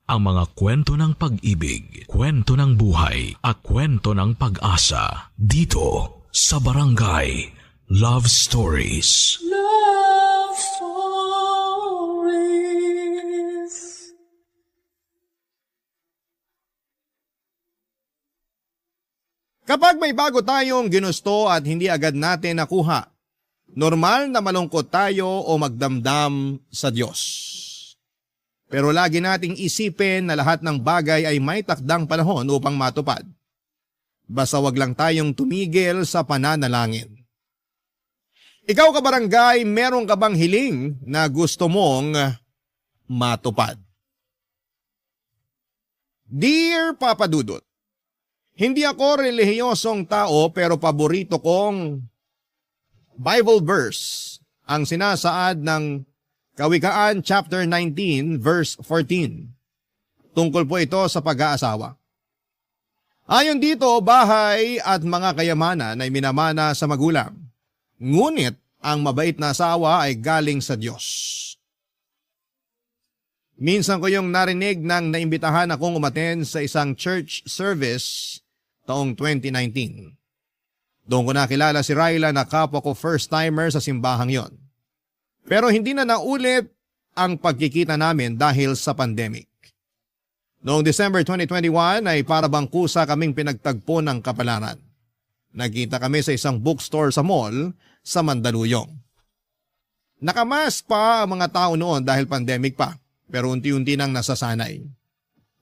ang mga kwento ng pag-ibig, kwento ng buhay, at kwento ng pag-asa dito sa Barangay Love Stories. Love Stories. Kapag may bago tayong ginusto at hindi agad natin nakuha, normal na malungkot tayo o magdamdam sa Diyos. Pero lagi nating isipin na lahat ng bagay ay may takdang panahon upang matupad. Basta wag lang tayong tumigil sa pananalangin. Ikaw kabarangay, meron ka bang hiling na gusto mong matupad? Dear Papa Dudut, hindi ako relihiyosong tao pero paborito kong Bible verse ang sinasaad ng Kawikaan chapter 19 verse 14. Tungkol po ito sa pag-aasawa. Ayon dito, bahay at mga kayamanan ay minamana sa magulang. Ngunit ang mabait na asawa ay galing sa Diyos. Minsan ko yung narinig nang naimbitahan akong umaten sa isang church service taong 2019. Doon ko nakilala si Ryla na kapwa ko first timer sa simbahang yon. Pero hindi na naulit ang pagkikita namin dahil sa pandemic. Noong December 2021 ay para bang kusa kaming pinagtagpo ng kapalaran. Nagkita kami sa isang bookstore sa mall sa Mandaluyong. Nakamask pa ang mga tao noon dahil pandemic pa, pero unti-unti nang nasasanay.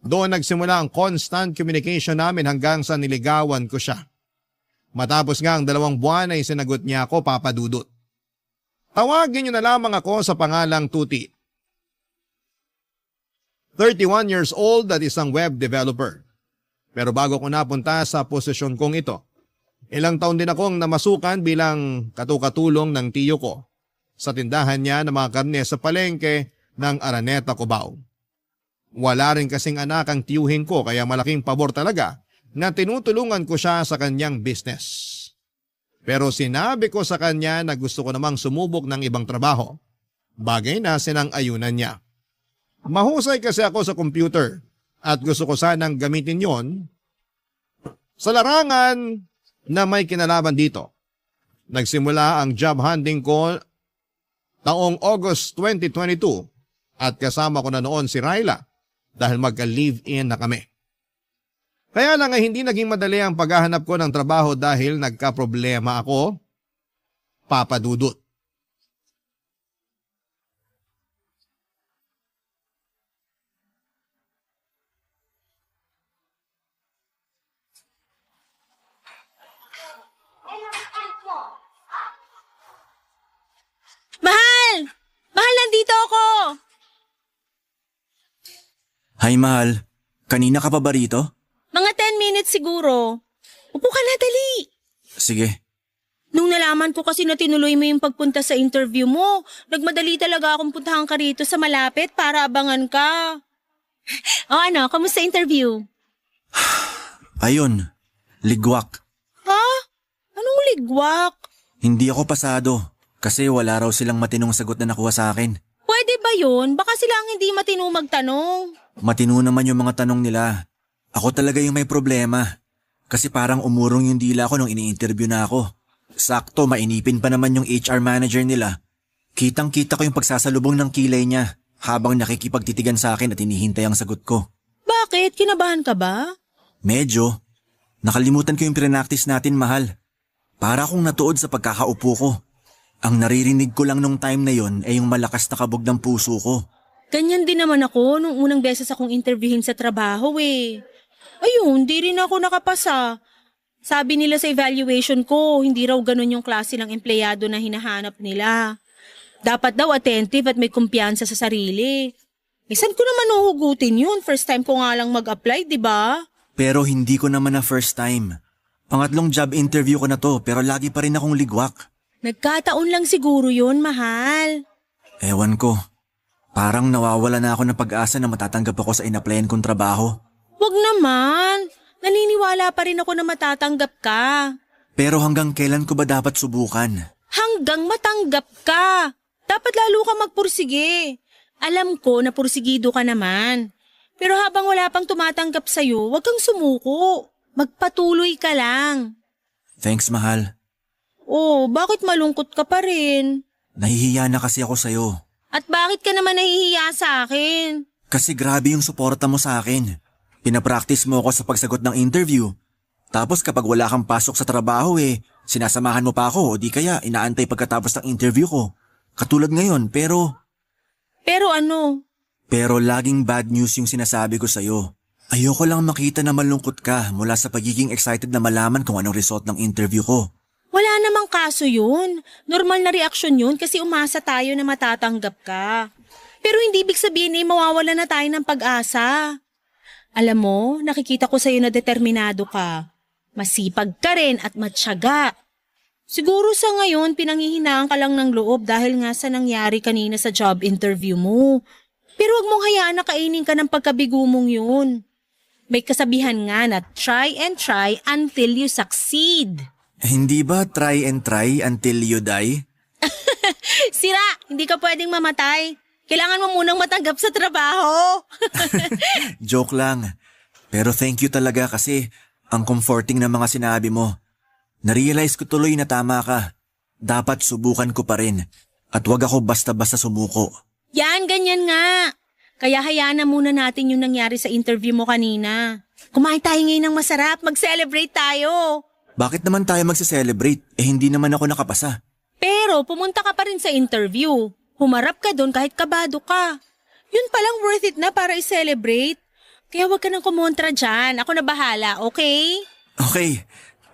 Doon nagsimula ang constant communication namin hanggang sa niligawan ko siya. Matapos nga ang 2 buwan ay sinagot niya ako, Papa Dudut. Tawagin niyo na lamang ako sa pangalang Tuti. 31 years old at isang web developer. Pero bago ko napunta sa posisyon kong ito, ilang taon din akong namasukan bilang katukatulong ng tiyo ko sa tindahan niya ng mga karne sa palengke ng Araneta, Cubao. Wala rin kasing anak ang tiyuhin ko kaya malaking pabor talaga na tinutulungan ko siya sa kanyang business. Pero sinabi ko sa kanya na gusto ko namang sumubok ng ibang trabaho. Bagay na sinang-ayunan niya. Mahusay kasi ako sa computer at gusto ko sanang gamitin yon sa larangan na may kinalaman dito. Nagsimula ang job hunting ko taong August 2022 at kasama ko na noon si Ryla dahil magka-live-in na kami. Kaya lang ay hindi naging madali ang paghahanap ko ng trabaho dahil nagka-problema ako, Papa Dudut. Mahal! Mahal, nandito ako! Hi, Mahal. Kanina ka pa ba rito? Mga 10 minutes siguro. Upo ka na, dali. Sige. Nung nalaman ko kasi na tinuloy mo yung pagpunta sa interview mo, nagmadali talaga akong puntahan ka rito sa malapit para abangan ka. O ano, kamusta interview? Ayun, ligwak. Ha? Anong ligwak? Hindi ako pasado kasi wala raw silang matinong sagot na nakuha sa akin. Pwede ba yun? Baka sila ang hindi matino magtanong. Matino naman yung mga tanong nila. Ako talaga yung may problema. Kasi parang umurong yung dila ko nung ini-interview na ako. Sakto, mainipin pa naman yung HR manager nila. Kitang-kita ko yung pagsasalubong ng kilay niya habang nakikipagtitigan sa akin at hinihintay ang sagot ko. Bakit? Kinabahan ka ba? Medyo. Nakalimutan ko yung pinractice natin, Mahal. Para akong natuod sa pagkakaupo ko. Ang naririnig ko lang nung time na yon ay yung malakas na kabog ng puso ko. Ganyan din naman ako nung unang beses akong interviewin sa trabaho eh. Ayun, di rin ako nakapasa. Sabi nila sa evaluation ko, hindi raw ganun yung klase ng empleyado na hinahanap nila. Dapat daw attentive at may kumpiyansa sa sarili. Saan ko naman uhugutin yun? First time ko nga lang mag-apply, di ba? Pero hindi ko naman na first time. Pangatlong job interview ko na to pero lagi pa rin akong ligwak. Nagkataon lang siguro yun, mahal. Ewan ko. Parang nawawala na ako ng pag-asa na matatanggap ako sa in-applyan kong trabaho. Wag naman. Naniniwala pa rin ako na matatanggap ka. Pero hanggang kailan ko ba dapat subukan? Hanggang matanggap ka. Dapat lalo ka magpursige. Alam ko na pursigido ka naman. Pero habang wala pang tumatanggap sa'yo, huwag kang sumuko. Magpatuloy ka lang. Thanks, mahal. Oh, bakit malungkot ka pa rin? Nahihiya na kasi ako sa'yo. At bakit ka naman nahihiya sa akin? Kasi grabe yung suporta mo sa akin. Pinapractice mo ako sa pagsagot ng interview. Tapos kapag wala kang pasok sa trabaho sinasamahan mo pa ako o di kaya inaantay pagkatapos ng interview ko. Katulad ngayon, pero ano? Pero laging bad news yung sinasabi ko sa'yo. Ayoko lang makita na malungkot ka mula sa pagiging excited na malaman kung anong result ng interview ko. Wala namang kaso yun. Normal na reaksyon yun kasi umasa tayo na matatanggap ka. Pero hindi ibig sabihin mawawala na tayo ng pag-asa. Alam mo, nakikita ko sa'yo na determinado ka. Masipag ka rin at matyaga. Siguro sa ngayon, pinanghihinaan ka lang ng loob dahil nga sa nangyari kanina sa job interview mo. Pero wag mong hayaan na kainin ka ng pagkabigo mong yun. May kasabihan nga na try and try until you succeed. Hindi ba try and try until you die? Sira, hindi ka pwedeng mamatay. Kailangan mo munang matanggap sa trabaho. Joke lang. Pero thank you talaga kasi ang comforting ng mga sinabi mo. Narealize ko tuloy na tama ka. Dapat subukan ko pa rin. At wag ako basta-basta sumuko. Yan, ganyan nga. Kaya hayaan na muna natin yung nangyari sa interview mo kanina. Kumain tayo ngayon ng masarap, mag-celebrate tayo. Bakit naman tayo magse-celebrate? Hindi naman ako nakapasa. Pero pumunta ka pa rin sa interview. Humarap ka doon kahit kabado ka. Yun palang worth it na para i-celebrate. Kaya wag ka nang kumontra dyan. Ako na bahala, okay? Okay,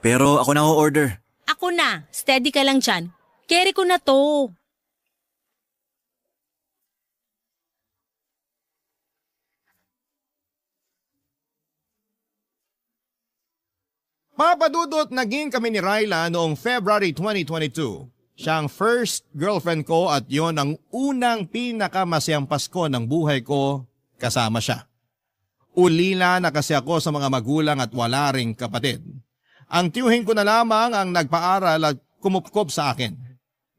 pero ako na o-order. Ako na. Steady ka lang dyan. Carry ko na to. Papadudot, naging kami ni Ryla noong February 2022. Siya ang first girlfriend ko at yon ang unang pinakamasayang Pasko ng buhay ko kasama siya. Ulila na kasi ako sa mga magulang at wala ring kapatid. Ang tiyuhin ko na lamang ang nagpaaral at kumupkop sa akin.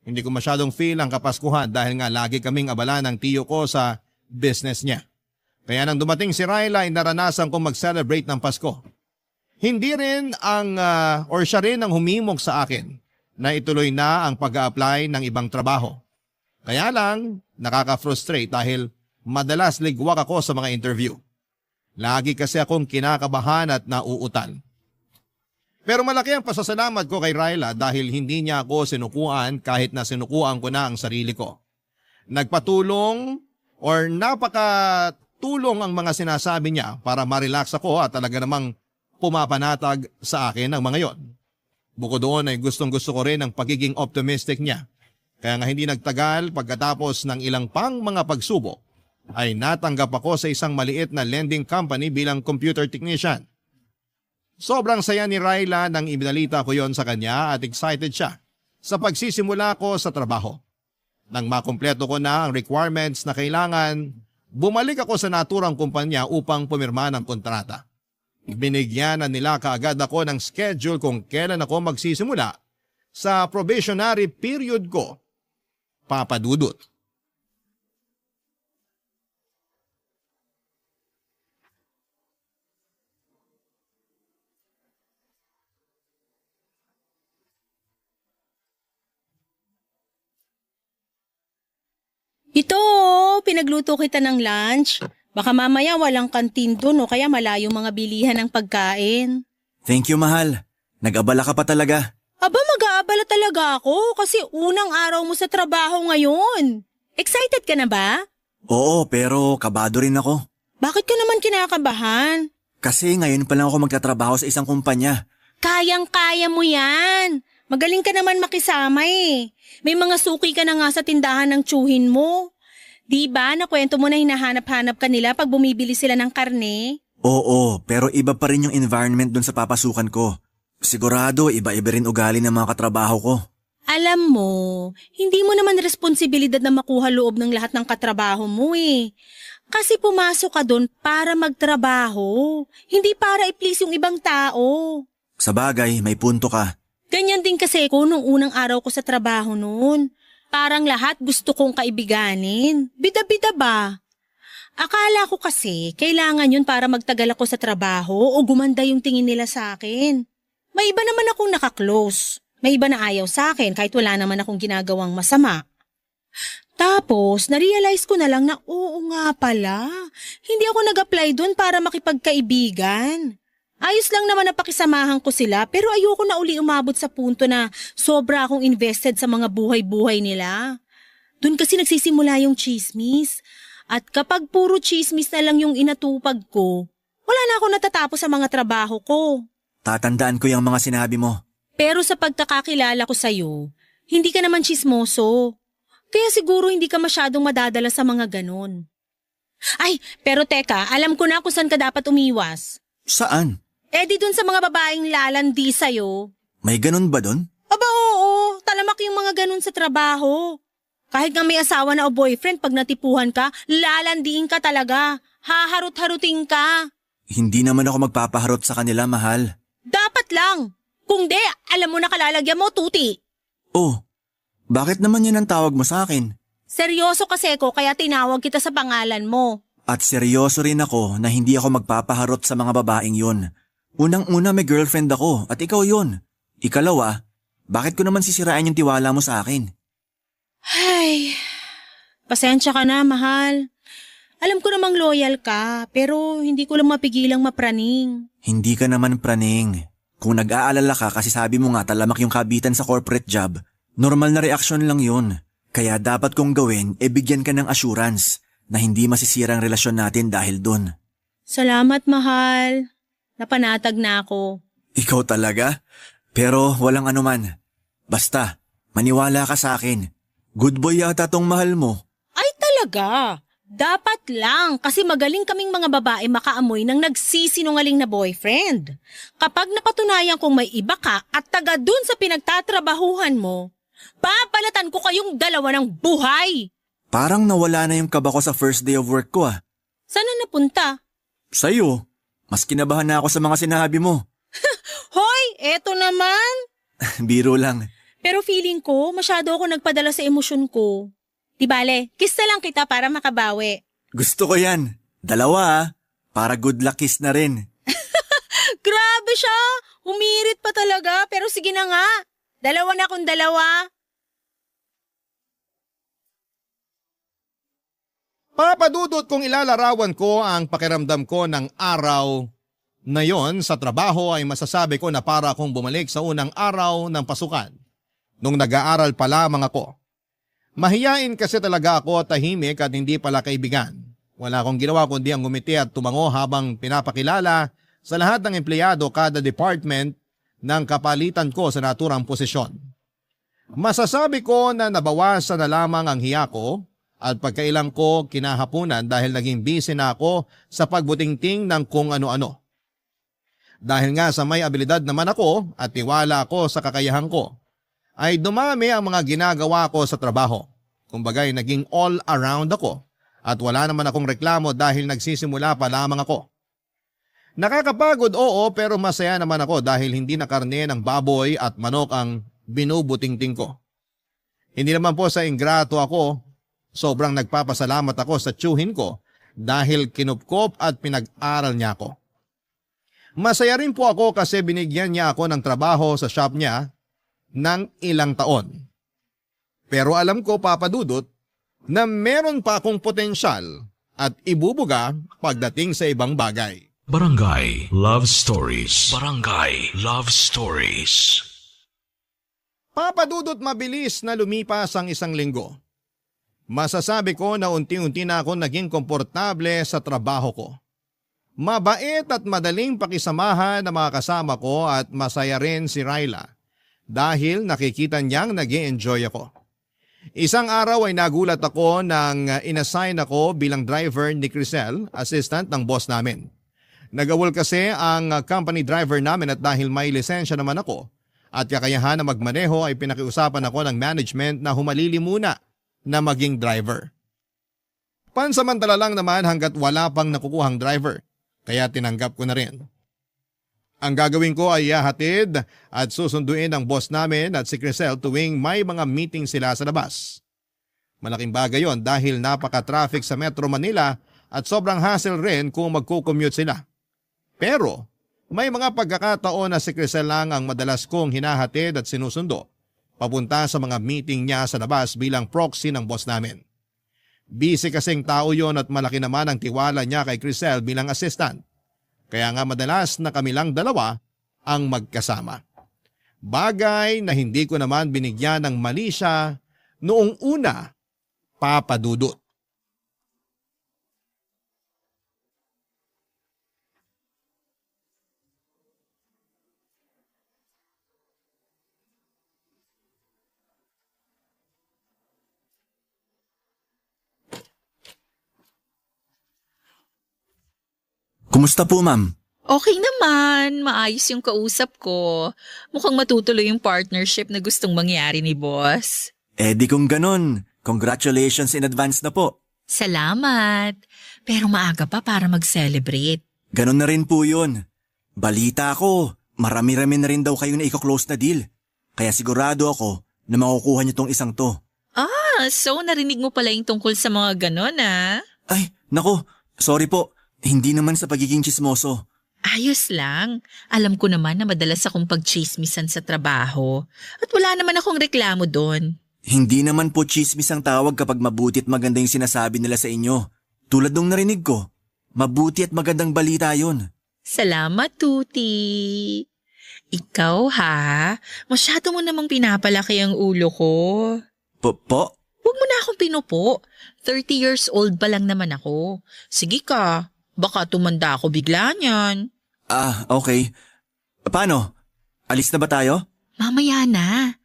Hindi ko masyadong feel ang Kapaskuhan dahil nga lagi kaming abala ng tiyo ko sa business niya. Kaya nang dumating si Ryla ay naranasan kong mag-celebrate ng Pasko. Hindi rin siya rin ang humimok sa akin na ituloy na ang pag-a-apply ng ibang trabaho. Kaya lang, nakaka-frustrate dahil madalas ligwak ako sa mga interview. Lagi kasi akong kinakabahan at nauutal. Pero malaki ang pasasalamat ko kay Ryla dahil hindi niya ako sinukuan kahit na sinukuan ko na ang sarili ko. Nagpatulong or napakatulong ang mga sinasabi niya para ma-relax ako at talaga namang pumapanatag sa akin ang mga yon. Bukod doon ay gustong-gusto ko rin ang pagiging optimistic niya. Kaya nga hindi nagtagal pagkatapos ng ilang pang mga pagsubok ay natanggap ako sa isang maliit na lending company bilang computer technician. Sobrang saya ni Ryla nang ibinalita ko yon sa kanya at excited siya sa pagsisimula ko sa trabaho. Nang makumpleto ko na ang requirements na kailangan, bumalik ako sa naturang kumpanya upang pumirma ng kontrata. Binigyan na nila kaagad ako ng schedule kung kailan ako magsisimula sa probationary period ko. Papadudot. Ito, pinagluto kita ng lunch. Baka mamaya walang kantin dun o kaya malayo mga bilihan ng pagkain. Thank you, mahal. Nag-abala ka pa talaga. Aba, mag-aabala talaga ako kasi unang araw mo sa trabaho ngayon. Excited ka na ba? Oo, pero kabado rin ako. Bakit ka naman kinakabahan? Kasi ngayon pa lang ako magtatrabaho sa isang kumpanya. Kayang-kaya mo yan. Magaling ka naman makisama eh. May mga suki ka na nga sa tindahan ng tsuhin mo. Di ba nakwento mo na hinahanap-hanap ka nila pag bumibili sila ng karne? Oo, pero iba pa rin yung environment dun sa papasukan ko. Sigurado, iba-iba rin ugali ng mga katrabaho ko. Alam mo, hindi mo naman responsibilidad na makuha loob ng lahat ng katrabaho mo eh. Kasi pumasok ka doon para magtrabaho, hindi para i-please yung ibang tao. Sa bagay, may punto ka. Ganyan din kasi ko nung unang araw ko sa trabaho noon. Parang lahat gusto kong kaibiganin. Bida-bida ba? Akala ko kasi kailangan yun para magtagal ako sa trabaho o gumanda yung tingin nila sa akin. May iba naman akong nakaklose. May iba na ayaw sa akin kahit wala naman akong ginagawang masama. Tapos, narealize ko na lang na oo nga pala. Hindi ako nag-apply dun para makipagkaibigan. Ayos lang naman na pakisamahan ko sila pero ayoko na uli umabot sa punto na sobra akong invested sa mga buhay-buhay nila. Dun kasi nagsisimula yung chismis. At kapag puro chismis na lang yung inatupag ko, wala na ako natatapos sa mga trabaho ko. Tatandaan ko yung mga sinabi mo. Pero sa pagkakakilala ko sa'yo, hindi ka naman chismoso. Kaya siguro hindi ka masyadong madadala sa mga ganon. Ay, pero teka, alam ko na kung saan ka dapat umiwas. Saan? Eh di dun sa mga babaeng lalandi sa'yo. May ganun ba dun? Aba oo, talamak yung mga ganon sa trabaho. Kahit nga may asawa na o boyfriend, pag natipuhan ka, lalandiin ka talaga. Haharot-haruting ka. Hindi naman ako magpapaharot sa kanila, mahal. Dapat lang. Kung di, alam mo na kalalagyan mo, tuti. Oh, bakit naman yan ang tawag mo sa akin? Seryoso kasi ko kaya tinawag kita sa pangalan mo. At seryoso rin ako na hindi ako magpapaharot sa mga babaeng yun. Unang-una may girlfriend ako at ikaw yun. Ikalawa, bakit ko naman sisirain yung tiwala mo sa akin? Ay, pasensya ka na, mahal. Alam ko namang loyal ka, pero hindi ko lang mapigilang mapraning. Hindi ka naman praning. Kung nag-aalala ka kasi sabi mo nga talamak yung kabitan sa corporate job, normal na reaksyon lang yun. Kaya dapat kong gawin, bigyan ka ng assurance na hindi masisira ang relasyon natin dahil dun. Salamat, mahal. Napanatag na ako. Ikaw talaga? Pero walang anuman. Basta, maniwala ka sa akin. Good boy yata tong mahal mo. Ay talaga? Dapat lang kasi magaling kaming mga babae makaamoy ng nagsisinungaling na boyfriend. Kapag napatunayan kong may iba ka at taga dun sa pinagtatrabahuhan mo, papalatan ko kayong dalawa ng buhay. Parang nawala na yung kaba ko sa first day of work ko ah. Saan na napunta? Sa'yo, mas kinabahan na ako sa mga sinabi mo. Hoy, eto naman. Biro lang. Pero feeling ko, masyado ako nagpadala sa emosyon ko. Di bale, kiss na lang kita para makabawi. Gusto ko yan. Dalawa ah. Para good luck kiss na rin. Grabe siya! Humirit pa talaga, pero sige na nga. Dalawa na akong dalawa. Papadudot kung ilalarawan ko ang pakiramdam ko ng araw na yon sa trabaho ay masasabi ko na para akong bumalik sa unang araw ng pasukan. Nung nag-aaral pa lamang ako. Mahiyain kasi talaga ako, tahimik at hindi pala kaibigan. Wala akong ginawa kundi ang ngumiti at tumango habang pinapakilala sa lahat ng empleyado kada department ng kapalitan ko sa naturang posisyon. Masasabi ko na nabawasan na lamang ang hiya ko at pagkailang ko kinahapunan dahil naging busy na ako sa pagbutingting ng kung ano-ano. Dahil nga sa may abilidad naman ako at tiwala ako sa kakayahan ko, ay dumami ang mga ginagawa ko sa trabaho. Kumbagay naging all around ako at wala naman akong reklamo dahil nagsisimula pa lamang ako. Nakakapagod oo pero masaya naman ako dahil hindi na karne ng baboy at manok ang binubutingting ko. Hindi naman po sa ingrato ako, sobrang nagpapasalamat ako sa tiyuhin ko dahil kinupkop at pinag-aral niya ako. Masaya rin po ako kasi binigyan niya ako ng trabaho sa shop niya ng ilang taon. Pero alam ko, Papa Dudut, na meron pa akong potensyal at ibubuga pagdating sa ibang bagay. Barangay Love Stories. Barangay Love Stories. Papa Dudut, mabilis na lumipas ang isang linggo. Masasabi ko na unti-unti na ako naging komportable sa trabaho ko. Mabait at madaling pakisamahan ng mga kasama ko at masaya rin si Ryla dahil nakikita niyang nag-i-enjoy ako. Isang araw ay nagulat ako nang inassign ako bilang driver ni Crisel, assistant ng boss namin. Nagawol kasi ang company driver namin at dahil may lisensya naman ako at kakayahan na magmaneho ay pinakiusapan ako ng management na humalili muna na maging driver. Pansamantala lang naman hanggat wala pang nakukuhang driver, kaya tinanggap ko na rin. Ang gagawin ko ay ihahatid at susunduin ang boss namin at si Crisel tuwing may mga meeting sila sa labas. Malaking bagay yon dahil napaka-traffic sa Metro Manila at sobrang hassle rin kung magko-commute sila. Pero may mga pagkakataon na si Crisel lang ang madalas kong hinahatid at sinusundo papunta sa mga meeting niya sa labas bilang proxy ng boss namin. Busy kasing tao yon at malaki naman ang tiwala niya kay Crisel bilang assistant. Kaya nga madalas na kami lang dalawa ang magkasama. Bagay na hindi ko naman binigyan ng mali siya noong una, Papa Dudut. Kumusta po, ma'am? Okay naman, maayos yung kausap ko. Mukhang matutuloy yung partnership na gustong mangyari ni boss. Di kung ganon. Congratulations in advance na po. Salamat. Pero maaga pa para mag-celebrate. Ganon na rin po yun. Balita ko, marami-rami na rin daw kayo na iko-close na deal. Kaya sigurado ako na makukuha niyo tong isang to. So narinig mo pala yung tungkol sa mga ganon Ay, nako, sorry po. Hindi naman sa pagiging tsismoso. Ayos lang. Alam ko naman na madalas akong pagchismisan sa trabaho. At wala naman akong reklamo doon. Hindi naman po chismis ang tawag kapag mabuti at maganda yung sinasabi nila sa inyo. Tulad nung narinig ko, mabuti at magandang balita yun. Salamat, Tuti. Ikaw ha, masyado mo namang pinapalaki ang ulo ko. Po? Huwag mo na akong pinupo. 30 years old pa lang naman ako. Sige ka, baka tumanda ako bigla niyan. Okay. Paano? Alis na ba tayo? Mamaya na.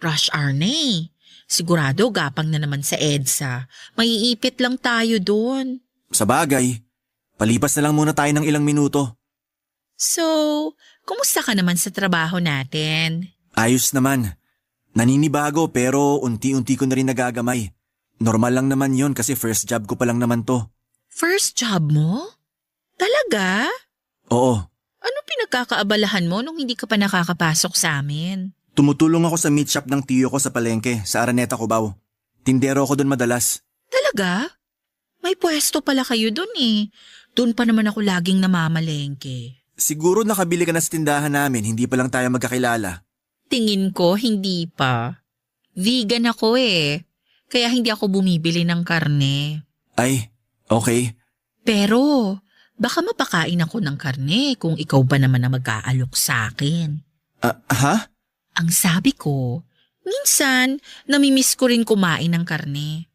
Rush hour na eh. Sigurado gapang na naman sa EDSA. Maiipit lang tayo doon. Sa bagay. Palipas na lang muna tayo ng ilang minuto. So, kumusta ka naman sa trabaho natin? Ayos naman. Naninibago pero unti-unti ko na rin nagagamay. Normal lang naman yon kasi first job ko pa lang naman to. First job mo? Talaga? Oo. Anong pinagkakaabalahan mo nung hindi ka pa nakakapasok sa amin? Tumutulong ako sa meat shop ng tiyo ko sa palengke sa Araneta, Cubao. Tindero ako doon madalas. Talaga? May pwesto pala kayo doon eh. Doon pa naman ako laging namamalengke. Siguro nakabili ka na sa tindahan namin, hindi pa lang tayo magkakilala. Tingin ko hindi pa. Vegan ako eh. Kaya hindi ako bumibili ng karne. Ay, okay. Pero baka mapakain ako ng karne kung ikaw ba naman ang mag-aalok sa akin. Ha? Ang sabi ko, minsan namimiss ko rin kumain ng karne.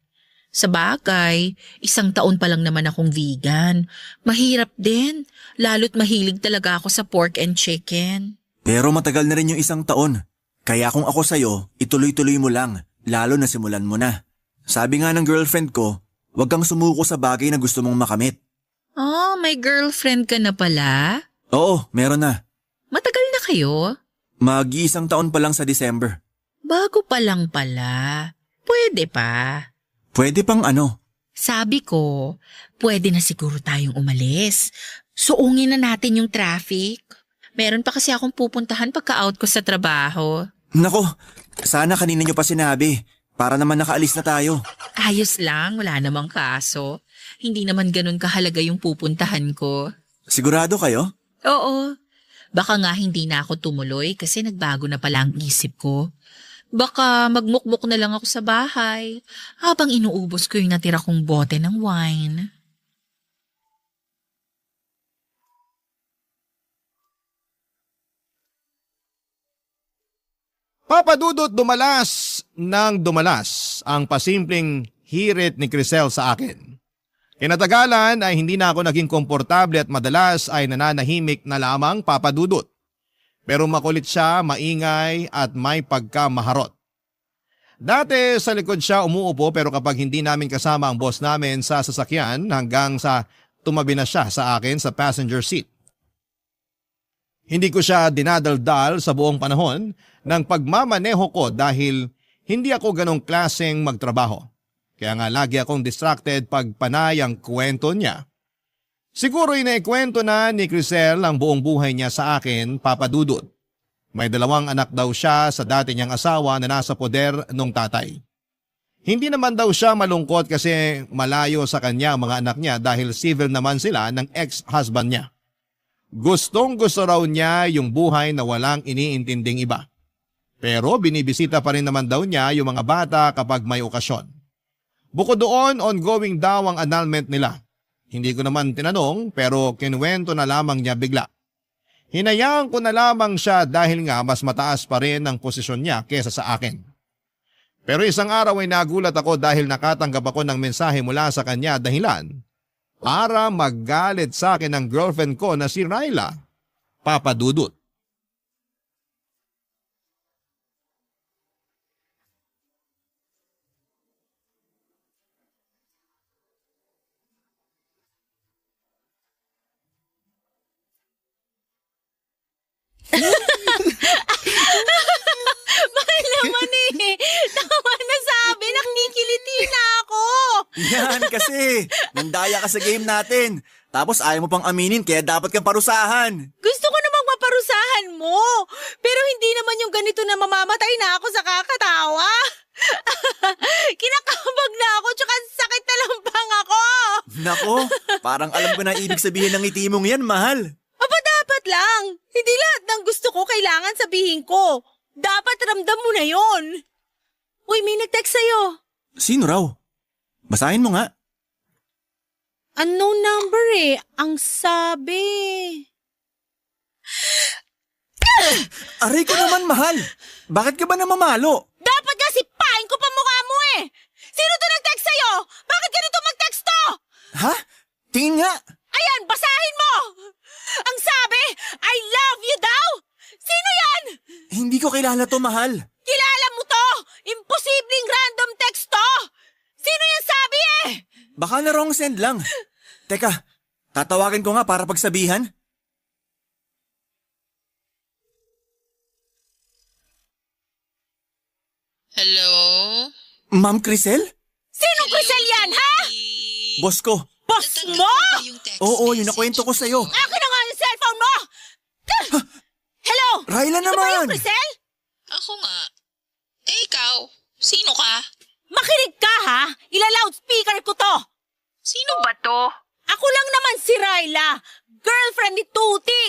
Sa bagay, 1 taon pa lang naman akong vegan. Mahirap din, lalo't mahilig talaga ako sa pork and chicken. Pero matagal na rin yung 1 taon. Kaya kung ako sa'yo, ituloy-tuloy mo lang, lalo na simulan mo na. Sabi nga ng girlfriend ko, huwag kang sumuko sa bagay na gusto mong makamit. Oh, may girlfriend ka na pala? Oo, meron na. Matagal na kayo? Mag-1 taon pa lang sa December. Bago pa lang pala. Pwede pa. Pwede pang ano? Sabi ko, pwede na siguro tayong umalis. Suungin na natin yung traffic. Meron pa kasi akong pupuntahan pagka-out ko sa trabaho. Nako, sana kanina nyo pa sinabi. Para naman nakaalis na tayo. Ayos lang, wala namang kaso. Hindi naman ganun kahalaga yung pupuntahan ko. Sigurado kayo? Oo. Baka nga hindi na ako tumuloy kasi nagbago na pala ang isip ko. Baka magmukmuk na lang ako sa bahay habang inuubos ko yung natira kong bote ng wine. Papa Dudut, dumalas ng dumalas ang pasimpleng hirit ni Crisel sa akin. Kinatagalan ay hindi na ako naging komportable at madalas ay nananahimik na lamang Papa Dudut. Pero makulit siya, maingay at may pagkamaharot. Dati sa likod siya umuupo pero kapag hindi namin kasama ang boss namin sa sasakyan hanggang sa tumabi na siya sa akin sa passenger seat. Hindi ko siya dinadaldal sa buong panahon ng pagmamaneho ko dahil hindi ako ganong klaseng magtrabaho. Kaya nga lagi akong distracted pag panay ang kwento niya. Siguro inaikwento na ni Crisel ang buong buhay niya sa akin, Papa Dudut. May 2 anak daw siya sa dati niyang asawa na nasa poder nung tatay. Hindi naman daw siya malungkot kasi malayo sa kanya ang mga anak niya dahil civil naman sila ng ex-husband niya. Gustong gusto raw niya yung buhay na walang iniintinding iba. Pero binibisita pa rin naman daw niya yung mga bata kapag may okasyon. Bukod doon, ongoing daw ang annulment nila. Hindi ko naman tinanong pero kinuwento na lamang niya bigla. Hinayaan ko na lamang siya dahil nga mas mataas pa rin ang posisyon niya kesa sa akin. Pero isang araw ay nagulat ako dahil nakatanggap ako ng mensahe mula sa kanya dahilan para maggalit sa akin ang girlfriend ko na si Ryla, Papa Dudut. Mahal naman eh. Tama na sabi, nakikiliti na ako. Yan kasi, nandaya ka sa game natin. Tapos ayaw mo pang aminin kaya dapat kang parusahan. Gusto ko namang maparusahan mo. Pero hindi naman yung ganito na mamamatay na ako sa kakatawa. Kinakabag na ako tsaka sakit na lampang ako. Nako, parang alam ko na ibig sabihin ng ngiti mong yan, mahal. Aba dapat lang. Hindi lahat ng gusto ko kailangan sabihin ko. Dapat ramdam mo na yon. Uy, may nag-text sa'yo. Sino raw? Basahin mo nga. Unknown number eh. Ang sabi. Aray ko naman, mahal. Bakit ka ba namamalo? Dapat nga sipain ko pa mukha mo eh. Sino to nag-text sa'yo? Bakit ganito mag-text to? Ha? Tingin nga. Ayan, basahin mo. Ang sabi, I love you daw. Sino yan? Hindi ko kilala to, mahal. Kilala mo to. Imposibleng random text to. Sino yung sabi eh? Baka na wrong send lang. Teka, tatawagin ko nga para pagsabihan. Hello? Ma'am Crisel? Sinong Crisel yan, ha? Boss ko. Boss mo? Oo, yun nakwento ko sa'yo. Akin na nga yung cellphone mo. Hello? Ryla Ito ba yung naman! Crisel? Ako nga. Eh, ikaw? Sino ka? Makinig ka ha? Ila-loudspeaker ko to. Sino ba to? Ako lang naman si Ryla, girlfriend ni Tuti.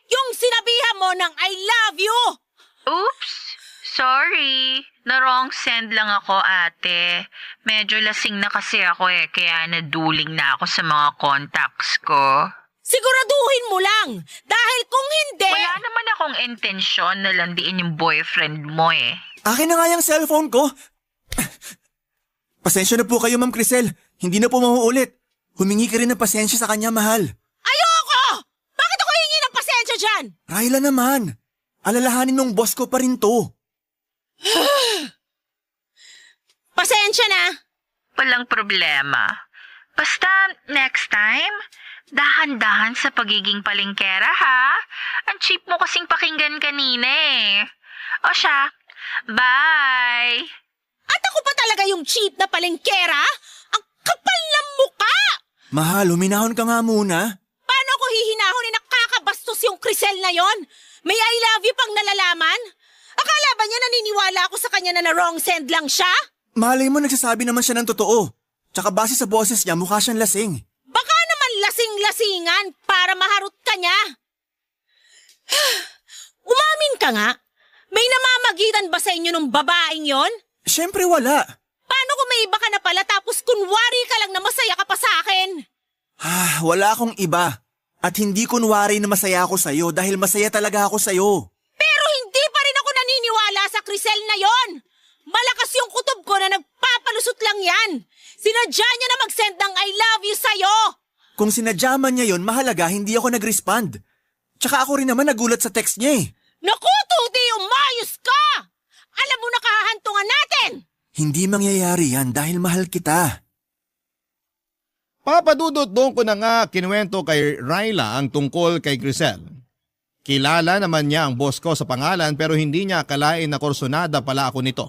Yung sinabihan mo ng I love you. Oops! Sorry. Na-wrong send lang ako, ate. Medyo lasing na kasi ako kaya naduling na ako sa mga contacts ko. Siguraduhin mo lang. Dahil kung hindi... Wala naman akong intensyon na landiin yung boyfriend mo Akin na nga yung cellphone ko. Pasensya na po kayo, Ma'am Crisel. Hindi na po mauulit. Humingi ka rin ng pasensya sa kanya, mahal. Ayoko! Bakit ako hingi ng pasensya dyan? Ryla naman. Alalahanin nung boss ko pa rin to. Pasensya na. Walang problema. Basta, next time, dahan-dahan sa pagiging palengkera, ha? Ang cheap mo kasing pakinggan kanina O siya, bye! At ako pa talaga yung cheap na palengkera? Ang kapal ng muka! Mahal, huminahon ka nga muna. Paano ko hihinahon nakakabastos yung Crisel na yon? May I love you pang nalalaman? Akala ba niya naniniwala ako sa kanya na wrong send lang siya? Malay mo nagsasabi naman siya ng totoo. Tsaka base sa boses niya, mukha siyang lasing. Baka naman lasing-lasingan para maharot ka niya. Umamin ka nga. May namamagitan ba sa inyo nung babaeng yon? Siyempre wala. Paano kung may iba ka na pala tapos kunwari ka lang na masaya ka pa sa akin? Wala akong iba. At hindi kunwari na masaya ako sa'yo dahil masaya talaga ako sa'yo. Pero hindi pa rin ako naniniwala sa Crisel na yon. Malakas yung kutob ko na nagpapalusot lang yan. Sinadya niya na mag-send ng I love you sa'yo. Kung sinadya man niya yon, mahalaga hindi ako nag-respond. Tsaka ako rin naman nagulat sa text niya Naku, Tuti, umayos ka! Alam mo na kahahantungan natin! Hindi mangyayari yan dahil mahal kita. Papadudot doon ko na nga kinuwento kay Ryla ang tungkol kay Crisel. Kilala naman niya ang boss ko sa pangalan pero hindi niya akalain na kursunada pala ako nito.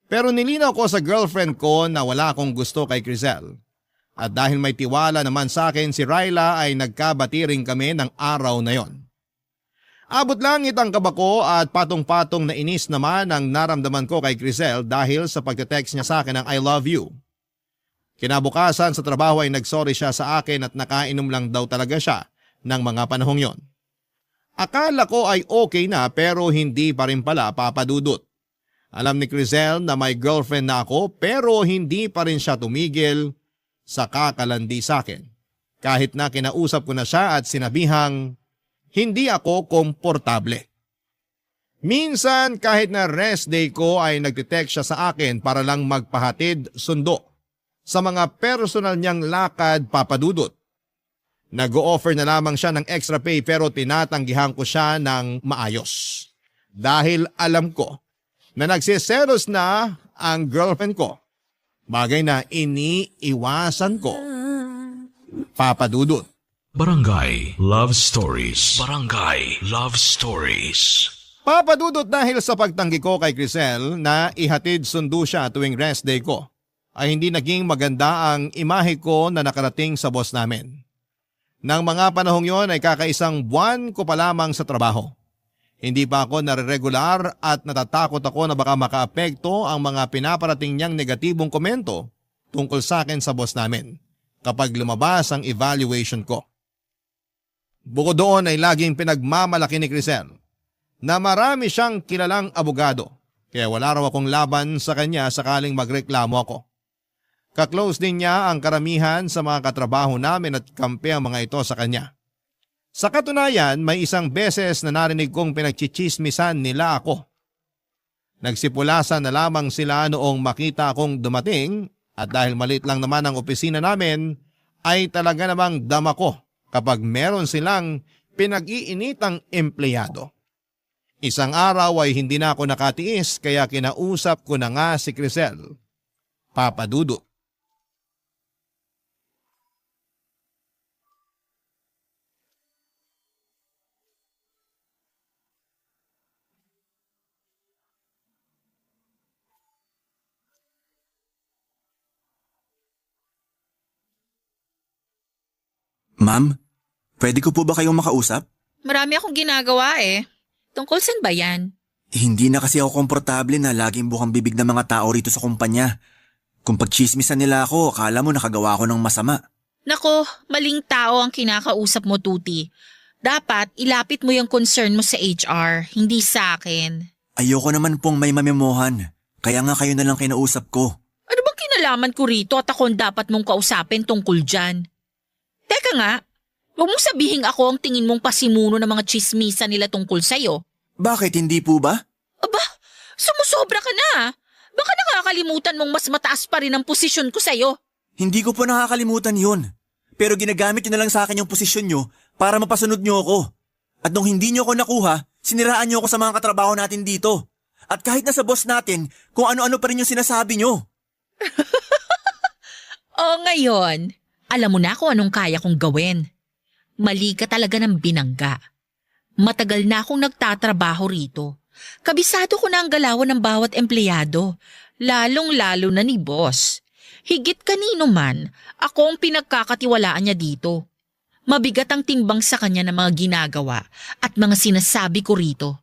Pero nilinaw ko sa girlfriend ko na wala akong gusto kay Crisel. At dahil may tiwala naman sa akin si Ryla ay nagkabati rin kami ng araw na yon. Abot langit ang kaba ko at patong-patong na inis naman ang naramdaman ko kay Crisel dahil sa pagte-text niya sa akin ng I love you. Kinabukasan sa trabaho ay nagsorry siya sa akin at nakainom lang daw talaga siya ng mga panahong yon. Akala ko ay okay na pero hindi pa rin pala, Papa Dudut. Alam ni Crisel na may girlfriend na ako pero hindi pa rin siya tumigil sa kakalandi sa akin. Kahit na kinausap ko na siya at sinabihang hindi ako komportable. Minsan kahit na rest day ko ay nagtitext siya sa akin para lang magpahatid sundo sa mga personal niyang lakad, Papa Dudut. Nag-o-offer na lamang siya ng extra pay pero tinatanggihan ko siya ng maayos. Dahil alam ko na nagsiselos na ang girlfriend ko. Bagay na iniiwasan ko, Papa Dudut. Barangay Love Stories. Barangay Love Stories. Papa Dudut, dahil sa pagtanggi ko kay Crisel na ihatid sundo siya tuwing rest day ko, ay hindi naging maganda ang imahe ko na nakarating sa boss namin. Nang mga panahong yon ay kakaisang buwan ko pa lamang sa trabaho. Hindi pa ako nare-regular at natatakot ako na baka makaapekto ang mga pinaparating niyang negatibong komento tungkol sa akin sa boss namin kapag lumabas ang evaluation ko. Bukod doon ay laging pinagmamalaki ni Crisel na marami siyang kilalang abogado kaya wala raw akong laban sa kanya sakaling magreklamo ako. Kaklose din niya ang karamihan sa mga katrabaho namin at kampi ang mga ito sa kanya. Sa katunayan, may isang beses na narinig kong pinagchichismisan nila ako. Nagsipulasan na lamang sila noong makita akong dumating at dahil maliit lang naman ang opisina namin ay talaga namang dama ko kapag meron silang pinag-iinitang empleyado. Isang araw ay hindi na ako nakatiis kaya kinausap ko na nga si Crisel, Papa Dudut. Ma'am, pwede ko po ba kayong makausap? Marami akong ginagawa eh. Tungkol saan ba yan? Hindi na kasi ako komportable na laging bukang bibig ng mga tao rito sa kumpanya. Kung pagchismisan nila ako, akala mo nakagawa ako ng masama. Nako, maling tao ang kinakausap mo, Tuti. Dapat ilapit mo yung concern mo sa HR, hindi sa akin. Ayoko naman pong may mamemohan. Kaya nga kayo na lang kinausap ko. Ano bang kinalaman ko rito at ako ang dapat mong kausapin tungkol dyan? Teka nga, huwag mong sabihin ako ang tingin mong pasimuno ng mga chismisa nila tungkol sa'yo. Bakit hindi po ba? Aba, sumusobra ka na. Baka nakakalimutan mong mas mataas pa rin ang posisyon ko sa'yo. Hindi ko po nakakalimutan yun. Pero ginagamit nyo na lang sa akin yung posisyon nyo para mapasunod nyo ako. At nung hindi nyo ako nakuha, siniraan nyo ako sa mga katrabaho natin dito. At kahit na sa boss natin, kung ano-ano pa rin yung sinasabi nyo. O ngayon, alam mo na kung anong kaya kong gawin. Mali ka talaga ng binangga. Matagal na akong nagtatrabaho rito. Kabisado ko na ang galawan ng bawat empleyado, lalong-lalo na ni boss. Higit kanino man, ako ang pinagkakatiwalaan niya dito. Mabigat ang timbang sa kanya ng mga ginagawa at mga sinasabi ko rito.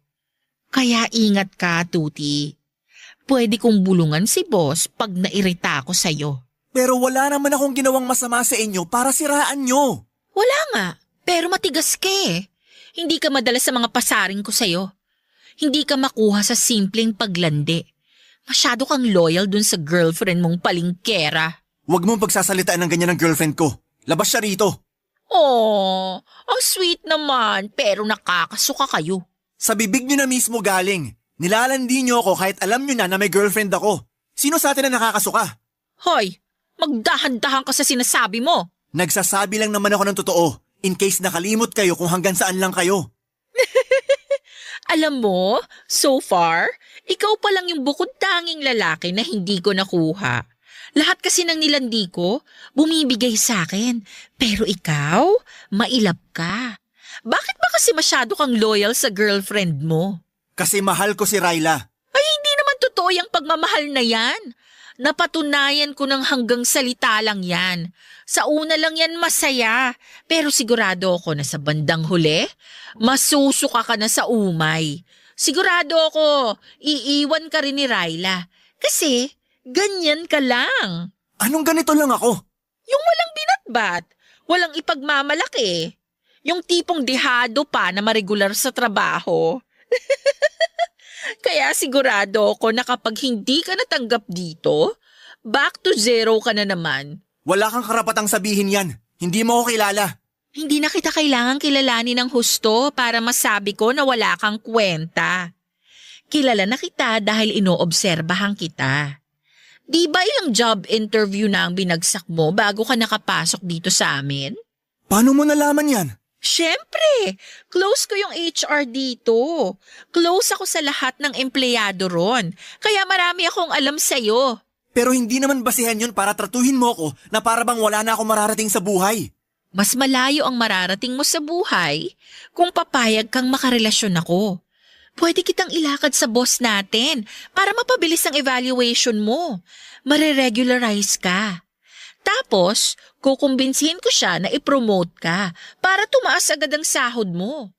Kaya ingat ka, Tuti. Pwede kong bulungan si boss pag nairita ako sa'yo. Pero wala naman akong ginawang masama sa inyo para siraan nyo. Wala nga, pero matigas ka eh. Hindi ka madalas sa mga pasaring ko sa'yo. Hindi ka makuha sa simpleng paglandi. Masyado kang loyal dun sa girlfriend mong palingkera. Huwag mong pagsasalitaan ng ganyan ng girlfriend ko. Labas siya rito. Oh, ang sweet naman, pero nakakasuka kayo. Sa bibig nyo na mismo galing. Nilalandi nyo ako kahit alam nyo na may girlfriend ako. Sino sa atin na nakakasuka? Hoy, magdahan-dahan ka sa sinasabi mo. Nagsasabi lang naman ako ng totoo. In case nakalimot kayo kung hanggang saan lang kayo. Alam mo, so far, ikaw pa lang yung bukod tanging lalaki na hindi ko nakuha. Lahat kasi ng nilandi ko, bumibigay sa akin. Pero ikaw, mailap ka. Bakit ba kasi masyado kang loyal sa girlfriend mo? Kasi mahal ko si Ryla. Ay, hindi naman totoo yung pagmamahal na yan. Napatunayan ko ng hanggang salita lang yan. Sa una lang yan masaya, pero sigurado ako na sa bandang huli, masusuka ka na sa umay. Sigurado ako, iiwan ka rin ni Ryla. Kasi, ganyan ka lang. Anong ganito lang ako? Yung walang binatbat, walang ipagmamalaki. Yung tipong dehado pa na maregular sa trabaho. Kaya sigurado ako na kapag hindi ka natanggap dito, back to zero ka na naman. Wala kang karapatang sabihin yan. Hindi mo ako kilala. Hindi na kita kailangang kilalanin ng husto para masabi ko na wala kang kwenta. Kilala na kita dahil inoobserbahan kita. Di ba ilang job interview na ang binagsak mo bago ka nakapasok dito sa amin? Paano mo nalaman yan? Siyempre, close ko yung HR dito. Close ako sa lahat ng empleyado ron. Kaya marami akong alam sa'yo. Pero hindi naman basihan yun para tratuhin mo ako na para bang wala na akong mararating sa buhay. Mas malayo ang mararating mo sa buhay kung papayag kang makarelasyon ako. Pwede kitang ilakad sa boss natin para mapabilis ang evaluation mo. Mare-regularize ka. Tapos, kukumbinsihin ko siya na i-promote ka para tumaas agad ang sahod mo.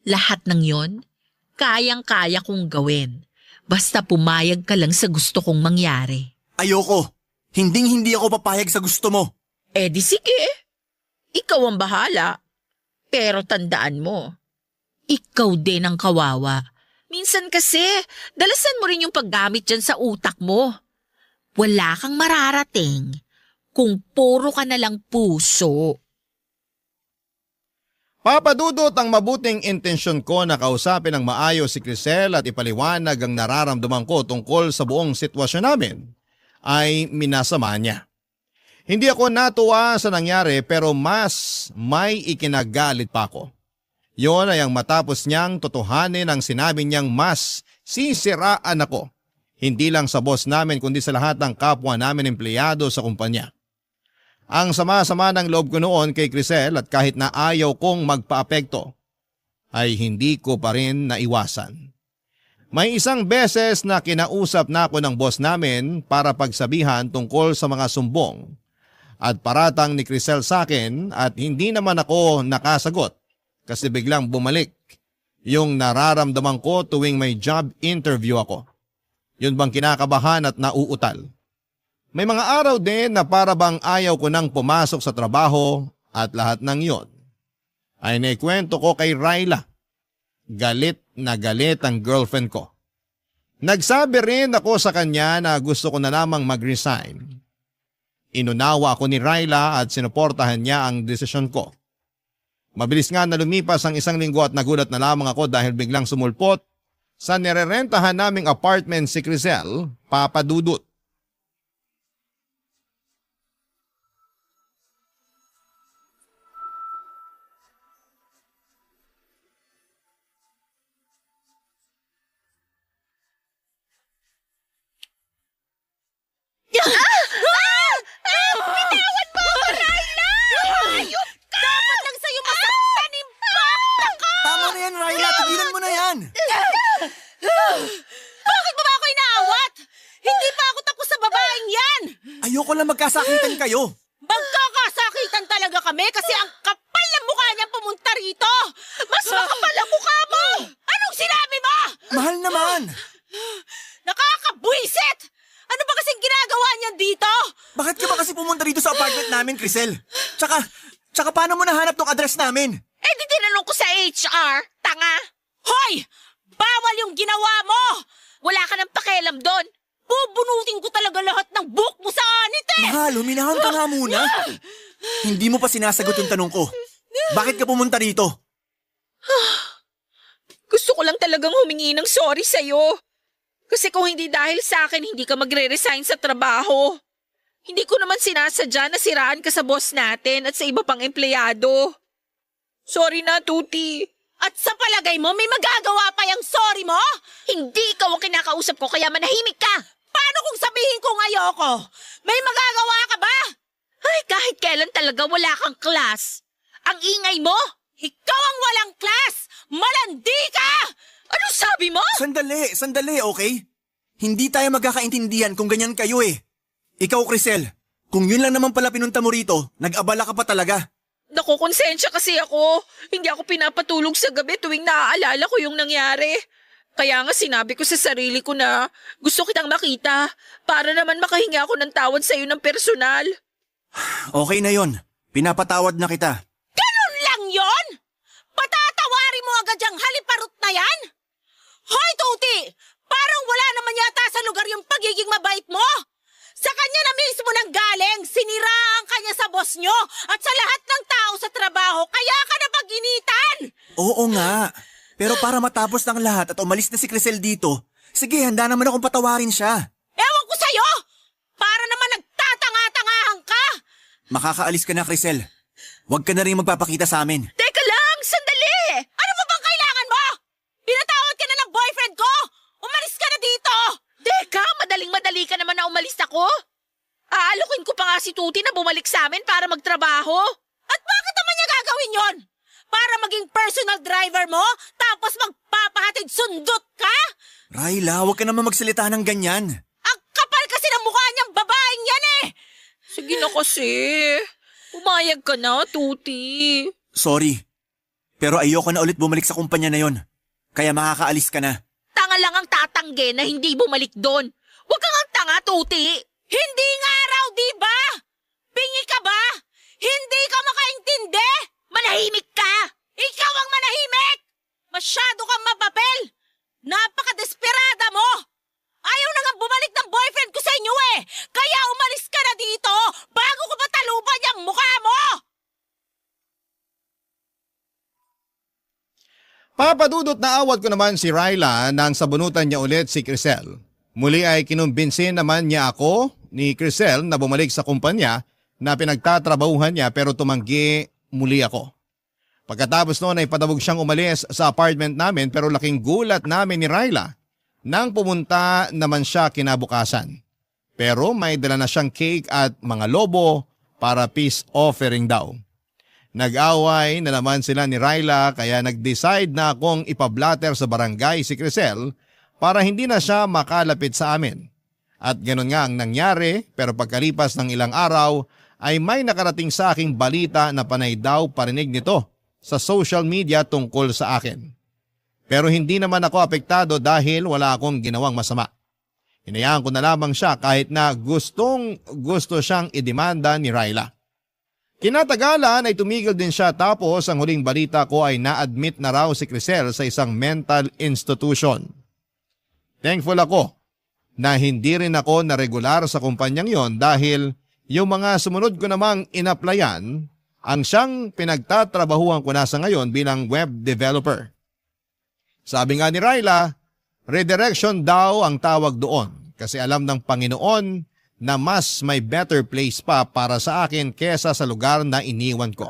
Lahat ng yon, kayang-kaya kong gawin. Basta pumayag ka lang sa gusto kong mangyari. Ayoko. Hinding-hindi ako papayag sa gusto mo. Eh di sige. Ikaw ang bahala. Pero tandaan mo, ikaw din ang kawawa. Minsan kasi, dalasan mo rin yung paggamit dyan sa utak mo. Wala kang mararating kung puro ka na lang puso. Papadudot ang mabuting intensyon ko na kausapin ng maayos si Crisel at ipaliwanag ang nararamdaman ko tungkol sa buong sitwasyon namin, ay minasama niya. Hindi ako natuwa sa nangyari pero mas may ikinagalit pa ako. Yon ay ang matapos niyang totohanin ang sinabi niyang mas sisiraan ako. Hindi lang sa boss namin kundi sa lahat ng kapwa namin empleyado sa kumpanya. Ang sama-sama ng loob ko noon kay Crisel at kahit na ayaw kong magpaapekto, ay hindi ko pa rin naiwasan. May isang beses na kinausap na ako ng boss namin para pagsabihan tungkol sa mga sumbong at paratang ni Crisel sa akin at hindi naman ako nakasagot kasi biglang bumalik yung nararamdaman ko tuwing may job interview ako. Yun bang kinakabahan at nauutal. May mga araw din na para bang ayaw ko nang pumasok sa trabaho at lahat ng yon ay naikwento ko kay Ryla. Galit na galit ang girlfriend ko. Nagsabi rin ako sa kanya na gusto ko na lamang mag-resign. Inunawa ako ni Ryla at sinuportahan niya ang desisyon ko. Mabilis nga na lumipas ang 1 linggo at nagulat na lamang ako dahil biglang sumulpot sa nirerentahan naming apartment si Crisel, papadudot. Tama na yan, Ryla. Tigilan mo na yan. Bakit mo ba ako inaawat? Hindi pa ako tapos sa babaeng yan! Ayoko lang magkasakitan kayo. Magkakasakitan talaga kami kasi ang kapal ng mukha niya pumunta rito! Mas makapal ang mukha mo! Anong sinabi mo? Mahal naman. Nakakabwisit! Ano ba kasing ginagawa niyan dito? Bakit ka ba kasi pumunta dito sa apartment namin, Crisel? Tsaka paano mo nahanap tong address namin? Eh di tinanong ko sa HR, tanga. Hoy! Bawal yung ginawa mo! Wala ka ng pakialam doon. Bubunutin ko talaga lahat ng buhok mo sa anit eh! Mahal, huminahon ka nga muna. Hindi mo pa sinasagot yung tanong ko. Bakit ka pumunta dito? Gusto ko lang talagang humingi ng sorry sa'yo. Kasi kung hindi dahil sa akin, hindi ka magre-resign sa trabaho. Hindi ko naman sinasadya na siraan ka sa boss natin at sa iba pang empleyado. Sorry na, Tuti. At sa palagay mo, may magagawa pa yung sorry mo? Hindi ikaw ang kinakausap ko kaya manahimik ka. Paano kung sabihin kong ayoko? May magagawa ka ba? Ay, kahit kailan talaga wala kang class. Ang ingay mo? Ikaw ang walang class! Malandi ka! Ano sabi mo? Sandali, okay? Hindi tayo magkakaintindihan kung ganyan kayo eh. Ikaw, Crisel, kung yun lang naman pala pinunta mo rito, nag-abala ka pa talaga. Naku, konsensya kasi ako. Hindi ako pinapatulog sa gabi tuwing naaalala ko yung nangyari. Kaya nga sinabi ko sa sarili ko na gusto kitang makita para naman makahinga ako ng tawad sa'yo ng personal. Okay na yon. Pinapatawad na kita. Ganun lang yon? Patatawari mo agad yung haliparot na yan? Hoy, Tuti! Parang wala naman yata sa lugar yung pagiging mabait mo. Sa kanya na mismo nang galing, siniraan kanya sa boss nyo at sa lahat ng tao sa trabaho, kaya ka na pag-initan! Oo nga. Pero para matapos ng lahat at umalis na si Crisel dito, sige, handa naman akong patawarin siya. Ewan ko sa'yo! Para naman nagtatanga-tangahan ka! Makakaalis ka na, Crisel. Huwag ka na rin magpapakita sa amin. Teka lang, sandali! Ano pa bang kailangan mo? Pinatawad ka na ng boyfriend ko! Umalis ka na dito! Teka, madaling-madali ka naman na umalis ako. Aalokin ko pa nga si Tuti na bumalik sa amin para magtrabaho. At bakit naman niya gagawin yon? Para maging personal driver mo? Tapos magpapahatid sundot ka? Raila, huwag ka naman magsalita ng ganyan. Ang kapal kasi ng mukha niyang babaeng yan eh! Sige na kasi. Umayag ka na, Tuti. Sorry. Pero ayoko na ulit bumalik sa kumpanya na yon. Kaya makakaalis ka na. Tanga lang ang tatangge na hindi bumalik doon. Huwag kang ang tanga, Tuti. Hindi nga raw, di ba? Bingi ka ba? Hindi ka makaintindi? Manahimik ka! Ikaw ang manahimik! Masyado kang mapapel! Napaka-desperada mo! Ayaw na nga bumalik ng boyfriend ko sa inyo eh! Kaya umalis ka na dito bago ko mataluban yung mukha mo! Papadudot na awat ko naman si Raila nang sabunutan niya ulit si Crisel. Muli ay kinumbinsin naman niya ako ni Crisel na bumalik sa kumpanya na pinagtatrabahuhan niya pero tumanggi muli ako. Pagkatapos noon ay padabog siyang umalis sa apartment namin pero laking gulat namin ni Raila nang pumunta naman siya kinabukasan. Pero may dala na siyang cake at mga lobo para peace offering daw. Nag-away na naman sila ni Raila kaya nag-decide na akong ipablatter sa barangay si Crisel para hindi na siya makalapit sa amin. At ganun nga ang nangyari pero pagkalipas ng ilang araw ay may nakarating sa aking balita na panay daw parinig nito sa social media tungkol sa akin. Pero hindi naman ako apektado dahil wala akong ginawang masama. Hinayaan ko na lamang siya kahit na gusto siyang idemanda ni Raila. Kinatagalan ay tumigil din siya tapos ang huling balita ko ay na-admit na raw si Crisel sa isang mental institution. Thankful ako na hindi rin ako na regular sa kumpanyang yon dahil yung mga sumunod ko namang inaplayan ang siyang pinagtatrabahuan ko na sa ngayon bilang web developer. Sabi nga ni Raila, redirection daw ang tawag doon kasi alam ng Panginoon na mas may better place pa para sa akin kesa sa lugar na iniwan ko.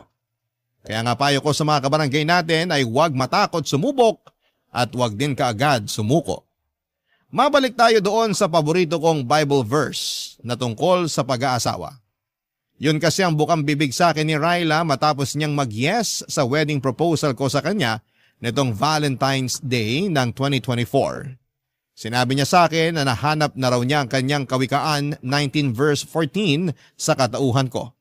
Kaya nga payo ko sa mga kabarangay natin ay huwag matakot sumubok at huwag din kaagad sumuko. Mabalik tayo doon sa paborito kong Bible verse na tungkol sa pag-aasawa. Yun kasi ang bukang bibig sa akin ni Raila matapos niyang mag-yes sa wedding proposal ko sa kanya nitong Valentine's Day ng 2024. Sinabi niya sa akin na nahanap na raw niya ang kanyang Kawikaan 19 verse 14 sa katauhan ko.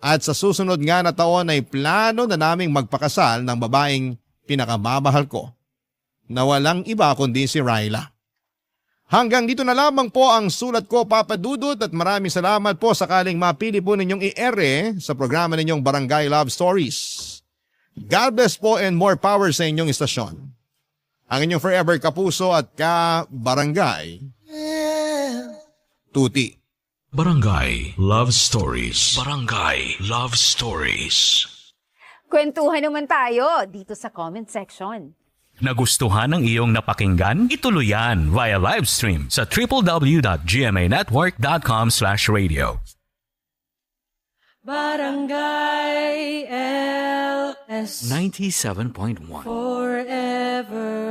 At sa susunod nga na taon ay plano na naming magpakasal ng babaeng pinakamamahal ko na walang iba kundi si Raila. Hanggang dito na lamang po ang sulat ko, Papa Dudut, at maraming salamat po sakaling mapili po ninyong i-ere sa programa ninyong Barangay Love Stories. God bless po and more power sa inyong istasyon. Ang inyong forever kapuso at ka-barangay, Tuti. Barangay Love Stories. Barangay Love Stories. Kwentuhan naman tayo dito sa comment section. Nagustuhan ng iyong napakinggan? Ituloy yan via live stream sa www.gmanetwork.com/radio. Barangay LS 97.1 forever